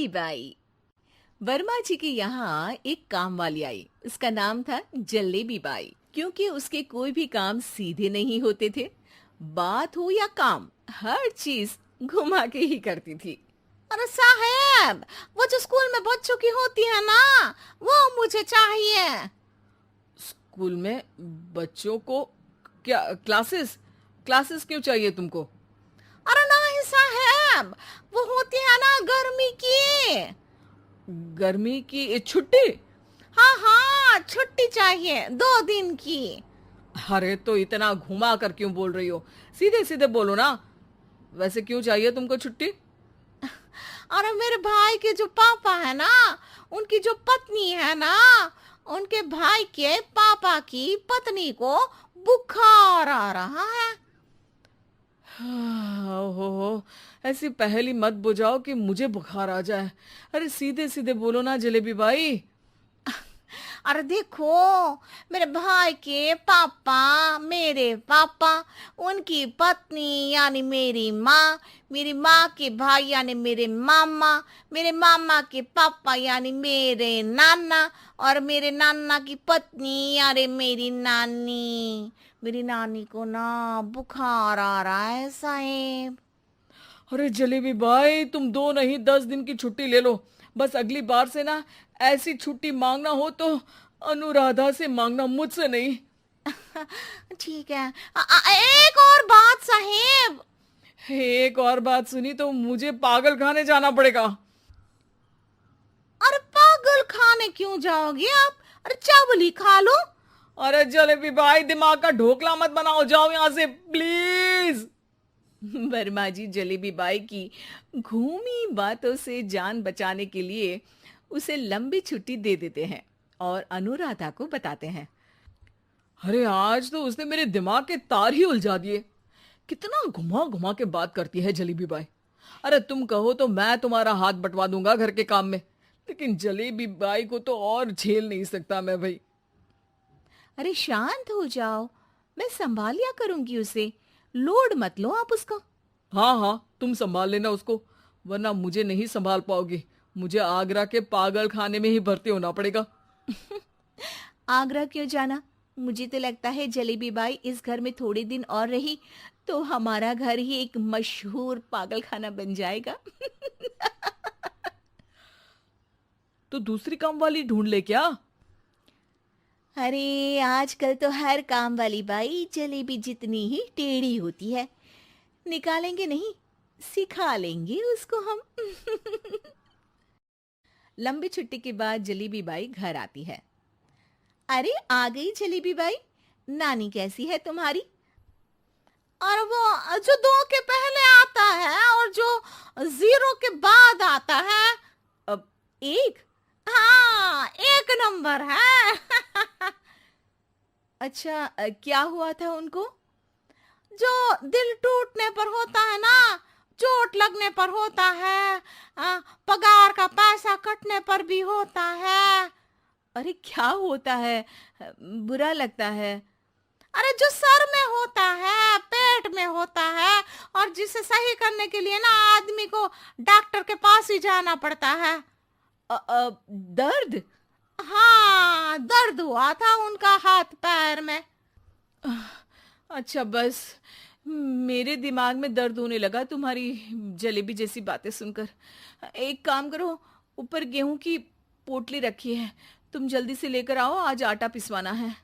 By. Verma जी के यहाँ एक काम वाली आई। उसका नाम था जलेबी बाई, क्योंकि उसके कोई भी काम सीधे नहीं होते थे। बात हो या काम, हर चीज घुमा के ही करती थी। अरे साहब, वो जो स्कूल में बच्चों की होती है ना, वो मुझे चाहिए। स्कूल में बच्चों को क्या क्लासेस क्लासेस क्यों चाहिए तुमको? अरे नहीं साहब, वो होती है ना गर्मी की। गर्मी की छुट्टी? हाँ हाँ, छुट्टी चाहिए 2 दिन की। अरे तो इतना घुमा कर क्यों बोल रही हो? सीधे सीधे बोलो ना। वैसे क्यों चाहिए तुमको छुट्टी? अरे मेरे भाई के जो पापा है ना, उनकी जो पत्नी है ना, उनके भाई के पापा की पत्नी को बुखार आ रहा है। ओहो, ऐसी पहेली मत बुझाओ कि मुझे बुखार आ जाए। अरे सीधे सीधे बोलो ना जलेबी भाई। अरे देखो, मेरे भाई के पापा, मेरे पापा, उनकी पत्नी यानी मेरी माँ के भाई यानी मेरे मामा के पापा यानी मेरे नाना, और मेरे नाना की पत्नी यानी मेरी नानी को ना बुखार आ रहा है साहेब। अरे जलेबी भाई, तुम 2 नहीं 10 दिन की छुट्टी ले लो। बस अगली बार से ना ऐसी छुट्टी मांगना हो तो अनुराधा से मांगना, मुझसे नहीं। ठीक है। एक और बात साहेब। एक और बात सुनी तो मुझे पागल खाने जाना पड़ेगा। अरे पागल खाने क्यों जाओगे आप? अरे चावल ही खा लो। अरे जलेबी भाई, दिमाग का ढोकला मत बनाओ, जाओ यहाँ से प्लीज। वर्मा जी जलेबी बाई की घूमी बातों से जान बचाने के लिए उसे लंबी छुट्टी दे देते हैं और अनुराधा को बताते हैं। अरे आज तो उसने मेरे दिमाग के तार ही उलझा दिए। कितना घुमा घुमा के बात करती है जलेबी बाई। अरे तुम कहो तो मैं तुम्हारा हाथ बंटवा दूंगा घर के काम में, लेकिन जलेबी बाई को तो और झेल नहीं सकता मैं भाई। अरे शांत हो जाओ, मैं संभाल लिया करूंगी उसे। लोड मत लो आप उसका। हाँ हाँ, तुम संभाल लेना उसको, वरना मुझे नहीं संभाल पाओगी। मुझे आगरा के पागल खाने में ही भर्ती होना पड़ेगा। आगरा क्यों जाना? मुझे तो लगता है जलेबी बाई इस घर में थोड़े दिन और रही तो हमारा घर ही एक मशहूर पागल खाना बन जाएगा। तो दूसरी काम वाली ढूंढ ले क्या? अरे आजकल तो हर काम वाली बाई जलेबी जितनी ही टेढ़ी होती है। निकालेंगे नहीं, सिखा लेंगे उसको हम। लंबी छुट्टी के बाद जलेबी बाई घर आती है। अरे आ गई जलेबी बाई, नानी कैसी है तुम्हारी? और वो जो 2 के पहले आता है और जो 0 के बाद आता है। अब एक। हाँ, 1 नंबर है। अच्छा, क्या हुआ था उनको? जो दिल टूटने पर होता है ना, चोट लगने पर होता है, पगार का पैसा कटने पर भी होता है। अरे क्या होता है? बुरा लगता है? अरे जो सर में होता है, पेट में होता है, और जिसे सही करने के लिए ना आदमी को डॉक्टर के पास ही जाना पड़ता है। दर्द? हाँ, दर्द हुआ था उनका हाथ पैर में। अच्छा बस, मेरे दिमाग में दर्द होने लगा तुम्हारी जलेबी जैसी बातें सुनकर। एक काम करो, ऊपर गेहूं की पोटली रखी है, तुम जल्दी से लेकर आओ, आज आटा पिसवाना है।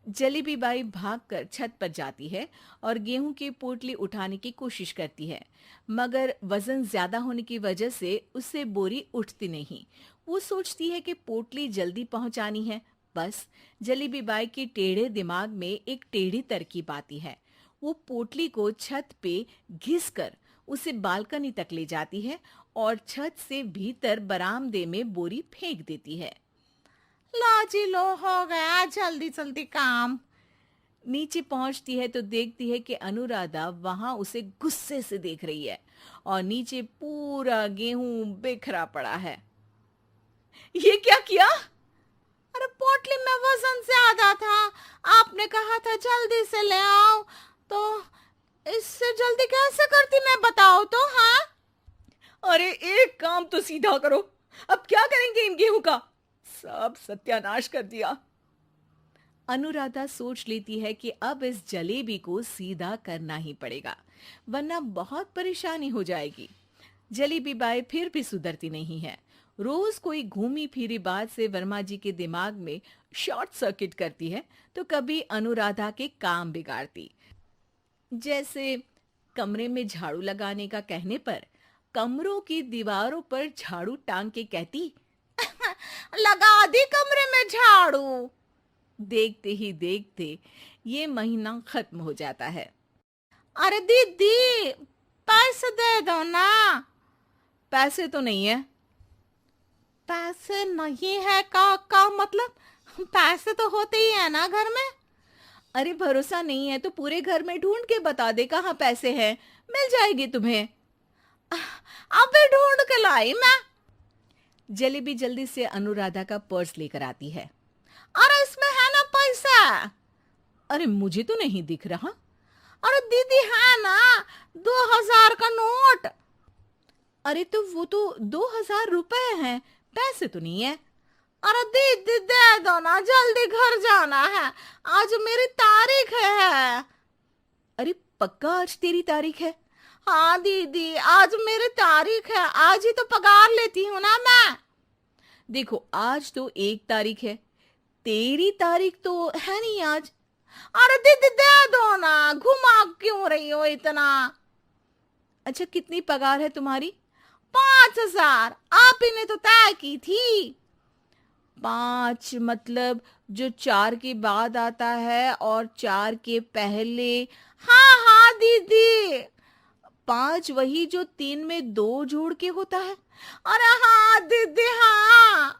जलेबी बाई भागकर छत पर जाती है और गेहूं की पोटली उठाने की कोशिश करती है, मगर वजन ज्यादा होने की वजह से उससे बोरी उठती नहीं। वो सोचती है कि पोटली जल्दी पहुंचानी है। बस जलेबी बाई के टेढ़े दिमाग में एक टेढ़ी तरकीब आती है। वो पोटली को छत पे घिसकर उसे बालकनी तक ले जाती है और छत से भीतर बरामदे में बोरी फेंक देती है। लो जी लो, हो गया जल्दी जल्दी काम। नीचे पहुंचती है तो देखती है कि अनुराधा वहां उसे गुस्से से देख रही है और नीचे पूरा गेहूं बिखरा पड़ा है। ये क्या किया? अरे पोटली में वजन ज्यादा था, आपने कहा था जल्दी से ले आओ, तो इससे जल्दी कैसे करती मैं बताओ तो। हाँ, अरे एक काम तो सीधा करो, अब क्या करेंगे इन गेहूं का? सब सत्यानाश कर दिया। अनुराधा सोच लेती है कि अब इस जलेबी को सीधा करना ही पड़ेगा, वरना बहुत परेशानी हो जाएगी। जलेबी बाई फिर भी सुधरती नहीं है। रोज कोई घूमी फिरी बात से वर्मा जी के दिमाग में शॉर्ट सर्किट करती है, तो कभी अनुराधा के काम बिगाड़ती। जैसे कमरे में झाड़ू लगाने का कहने पर कमरों की दीवारों पर झाड़ू टांग के कहती, लगा दी कमरे में झाड़ू। देखते ही देखते ये महीना खत्म हो जाता है। अरे दीदी, पैसे दे दो ना। पैसे तो नहीं है। पैसे नहीं है का मतलब? पैसे तो होते ही है ना घर में। अरे भरोसा नहीं है तो पूरे घर में ढूंढ के बता दे कहाँ पैसे हैं, मिल जाएगी तुम्हें। अबे ढूंढ के लाई मैं। जलेबी जल्दी से अनुराधा का पर्स लेकर आती है। अरे इसमें है ना पैसा। अरे मुझे तो नहीं दिख रहा। अरे दीदी है ना, 2000 का नोट। अरे तो वो तो 2000 रुपए हैं, पैसे तो नहीं है। अरे दीदी दे दो ना, जल्दी घर जाना है, आज मेरी तारीख है। अरे पक्का आज तेरी तारीख है? हाँ दीदी, आज मेरी तारीख है, आज ही तो पगार लेती हूँ ना मैं। देखो आज तो 1 तारीख है, तेरी तारीख तो है नहीं आज। अरे दीदी दे दो ना, घुमा क्यों रही हो इतना? अच्छा कितनी पगार है तुम्हारी? 5000, आप ही ने तो तय की थी। 5 मतलब जो 4 के बाद आता है और 4 के पहले। हाँ हाँ दीदी। 5 वही जो 3 में 2 जोड़ के होता है। अरे हाँ दीदी हाँ।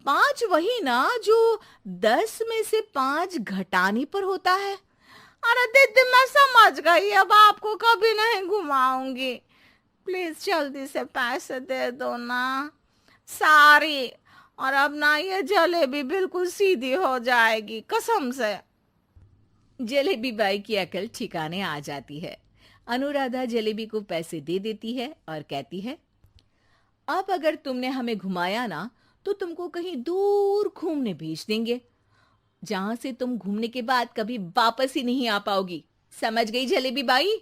5 वही ना जो 10 में से 5 घटाने पर होता है। अरे दीदी मैं समझ गई, अब आपको कभी नहीं घुमाऊंगी। प्लीज जल्दी से पैसे दे दो ना, सारी। और अब ना ये जलेबी बिल्कुल सीधी हो जाएगी कसम से। जलेबी बाई की अकल ठिकाने आ जाती है। अनुराधा जलेबी को पैसे दे देती है और कहती है, अब अगर तुमने हमें घुमाया ना तो तुमको कहीं दूर घूमने भेज देंगे, जहां से तुम घूमने के बाद कभी वापस ही नहीं आ पाओगी। समझ गई जलेबी बाई?